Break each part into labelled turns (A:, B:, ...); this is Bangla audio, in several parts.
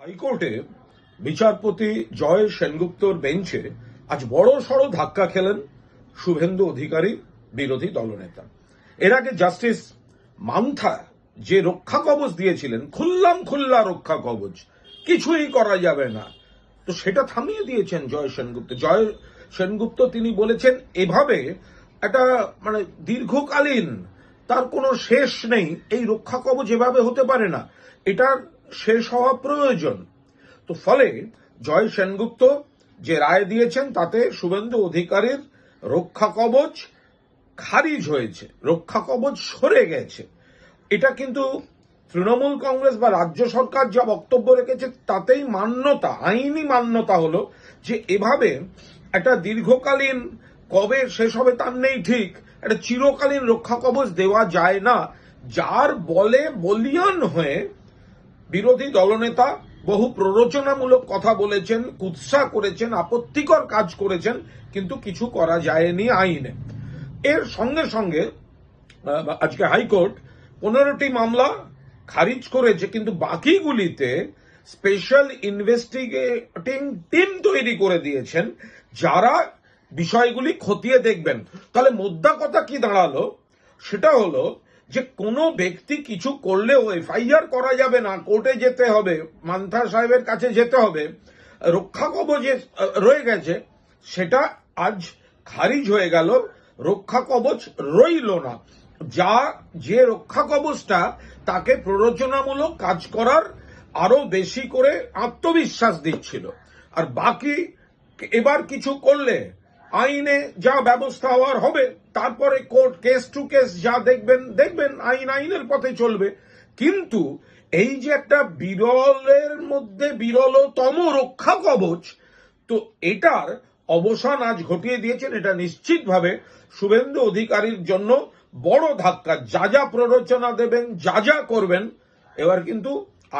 A: হাইকোর্টে বিচারপতি জয় সেনগুপ্তর বেঞ্চে আজ বড় সড় ধাক্কা খেলেন শুভেন্দু অধিকারী, বিরোধী দলনেতা। এর আগে জাস্টিস মান্থা যে রক্ষা কবচ দিয়েছিলেন, খুল্লা রক্ষা কবচ, কিছুই করা যাবে না, তো সেটা থামিয়ে দিয়েছেন জয় সেনগুপ্ত। তিনি বলেছেন এভাবে একটা দীর্ঘকালীন তার কোনো শেষ নেই, এই রক্ষা কবচ এভাবে হতে পারে না, এটার শেষ হওয়া প্রয়োজন। তো ফলে জয় সেনগুপ্ত যে রায় দিয়েছেন তাতে শুভেন্দু অধিকারীর রক্ষা কবচ খারিজ হয়েছে, রক্ষা কবচ সরে গেছে। এটা কিন্তু তৃণমূল কংগ্রেস বা রাজ্য সরকার যা বক্তব্য রেখেছে তাতেই মান্যতা, আইনি মান্যতা হলো যে এভাবে একটা দীর্ঘকালীন, কবে শেষ হবে তার নেই ঠিক, একটা চিরকালীন রক্ষা কবচ দেওয়া যায় না, যার বলে বলিয়ান হয়ে বিরোধী দলনেতা বহু প্ররোচনামূলক কথা বলেছেন, কুৎসা করেছেন, আপত্তিকর কাজ করেছেন, কিন্তু কিছু করা যায়নি আইনে। এর সঙ্গে সঙ্গে আজকে হাইকোর্ট 15টি মামলা খারিজ করেছে, কিন্তু বাকিগুলিতে স্পেশাল ইনভেস্টিগেটিং টিম তৈরি করে দিয়েছেন যারা বিষয়গুলি খতিয়ে দেখবেন। তাহলে মোদ্দা কথা কি দাঁড়ালো, সেটা হলো যে কোনো ব্যক্তি কিছু করলেও এফআইআর করা যাবে না, কোর্টে যেতে হবে, মান্থা সাহেবের কাছে যেতে হবে, রক্ষা কবচ রয়ে গেছে সেটা আজ খারিজ হয়ে গেল, রক্ষা কবচ রইল না। যে রক্ষা কবচটা তাকে প্ররোচনামূলক কাজ করার আরো বেশি করে আত্মবিশ্বাস দিচ্ছিল, আর বাকি এবার কিছু করলে আইনে যা ব্যবস্থা হওয়ার হবে, তারপরে কোর্ট কেস টু কেস যা দেখবেন আইনের পথে চলবে। কিন্তু এই যে একটা বিরলের মধ্যে বিরলতম রক্ষা কবচ, তো এটার অবসান আজ ঘটিয়ে দিয়েছেন। এটা নিশ্চিতভাবে শুভেন্দু অধিকারীর জন্য বড় ধাক্কা। যা প্ররোচনা দেবেন, যা করবেন, এবার কিন্তু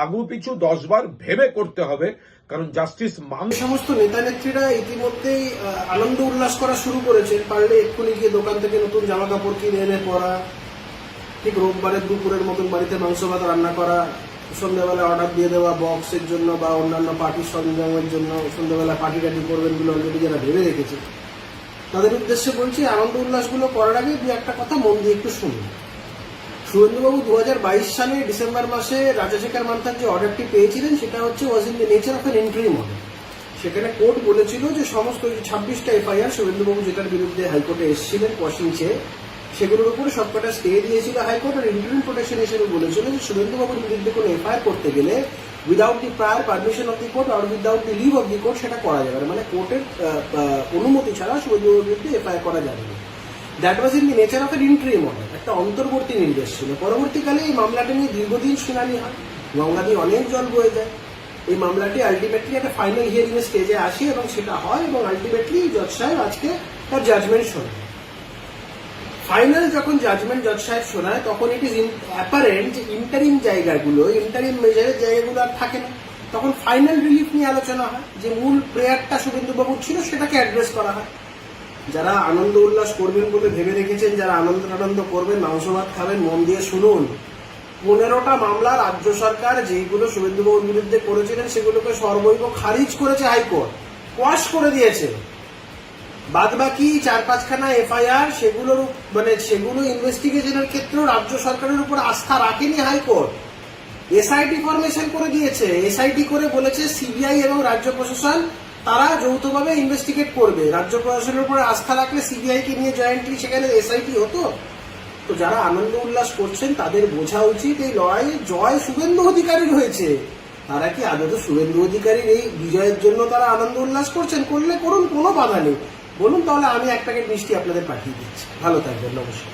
A: আগু পিছু 10 বার ভেবে করতে হবে, কারণ জাস্টিস
B: সমস্ত নেতা নেত্রীরা ইতিমধ্যেই আনন্দ উল্লাস করা শুরু করেছেন। পারলে এক্ষুনি গিয়ে দোকান থেকে নতুন জামা কাপড় কিনে এনে পরা, ঠিক রোববারের দুপুরের মতন বাড়িতে মাংস ভাত রান্না করা, সন্ধ্যাবেলা অর্ডার দিয়ে দেওয়া বক্সের জন্য বা অন্যান্য পার্টির সরঞ্জামের জন্য, সন্ধ্যাবেলা পার্টি টাটি করবেন বলে অলরেডি যারা ভেবে রেখেছে, তাদের উদ্দেশ্যে বলছি, আনন্দ উল্লাসগুলো করার আগে দু একটা কথা মন দিয়ে একটু শুনুন। শুভেন্দুবাবু 2022 সালে ডিসেম্বর মাসে রাজাশেখর মান্থার যে অর্ডারটি পেয়েছিলেন সেটা হচ্ছে was in the nature of an interim order. সেখানে কোর্ট বলেছিল যে সমস্ত 26টা এফআইআর শুভেন্দুবাবু যেটার বিরুদ্ধে হাইকোর্টে এসেছিলেন কোশ্চেন চেয়ে, সেগুলোর উপরে সবকটা স্টে দিয়েছিল হাইকোর্ট। আর ইন্টারিম প্রোটেকশন হিসেবে বলেছিল যে শুভেন্দুবাবুর বিরুদ্ধে কোনো এফআইআর করতে গেলে without the prior permission of the court আর without the leave of the court সেটা করা যাবে না, মানে কোর্টের অনুমতি ছাড়া শুভেন্দুবাবুর বিরুদ্ধে এফআইআর করা যাবে না। That was in the nature of N interim order, একটা অন্তর্বর্তী নির্দেশ ছিল। পরবর্তীকালে এই মামলাটা নিয়ে দীর্ঘদিন শুনানি হয়, গঙ্গা দিয়ে অনেক জল বয়ে যায়। এই মামলাটি আলটিমেটলি একটা ফাইনাল হিয়ারিং এর স্টেজে আসে এবং সেটা হয়, এবং আলটিমেটলি জজ সাহেব আজকে তার জাজমেন্ট শোনায়। ফাইনাল যখন জাজমেন্ট জজ সাহেব শোনায়, তখন ইট ইজ অ্যাপারেন্ট যে ইন্টারিম জায়গাগুলো, ইন্টারিম মেজারের জায়গাগুলো আর থাকে না। তখন ফাইনাল রিলিফ নিয়ে আলোচনা হয়, যে মূল প্রেয়ারটা শুভেন্দুবাবুর ছিল সেটাকে অ্যাড্রেস করা হয়। যারা আনন্দ উল্লাস করবেন বলে ভেবে রেখেছেন, যারা আনন্দ করবেন, মাংস ভাত খাবেন, মন দিয়ে শুনুন। 15টা মামলা রাজ্য সরকার যেগুলো শুভেন্দুবাবুর বিরুদ্ধে করেছিলেন সেগুলোকে সর্বৈব খারিজ করেছে হাইকোর্ট, কোয়াশ করে দিয়েছে। বাদবাকি 4-5খানা এফআইআর সেগুলো ইনভেস্টিগেশনের ক্ষেত্রেও রাজ্য সরকারের উপর আস্থা রাখেনি হাইকোর্ট। এসআইটি ফরমেশন করে দিয়েছে, এসআইটি করে বলেছে সিবিআই এবং রাজ্য প্রশাসন তারা যৌথভাবে ইনভেস্টিগেট করবে। রাজ্য প্রশাসনের উপরে আস্থা রাখলে সিবিআই কে নিয়ে জয়েন্টলি সেখানে এসআইটি হতো। তো যারা আনন্দ উল্লাস করছেন তাদের বোঝা উচিত এই লড়াইয়ে জয় শুভেন্দু অধিকারীর হয়েছে। তারা কি আদৌ শুভেন্দু অধিকারীর এই বিজয়ের জন্য তারা আনন্দ উল্লাস করছেন? করলে করুন, কোনো বাধা নেই। বলুন, তাহলে আমি এক প্যাকেট মিষ্টি আপনাদের পাঠিয়ে দিচ্ছি। ভালো থাকবেন, নমস্কার।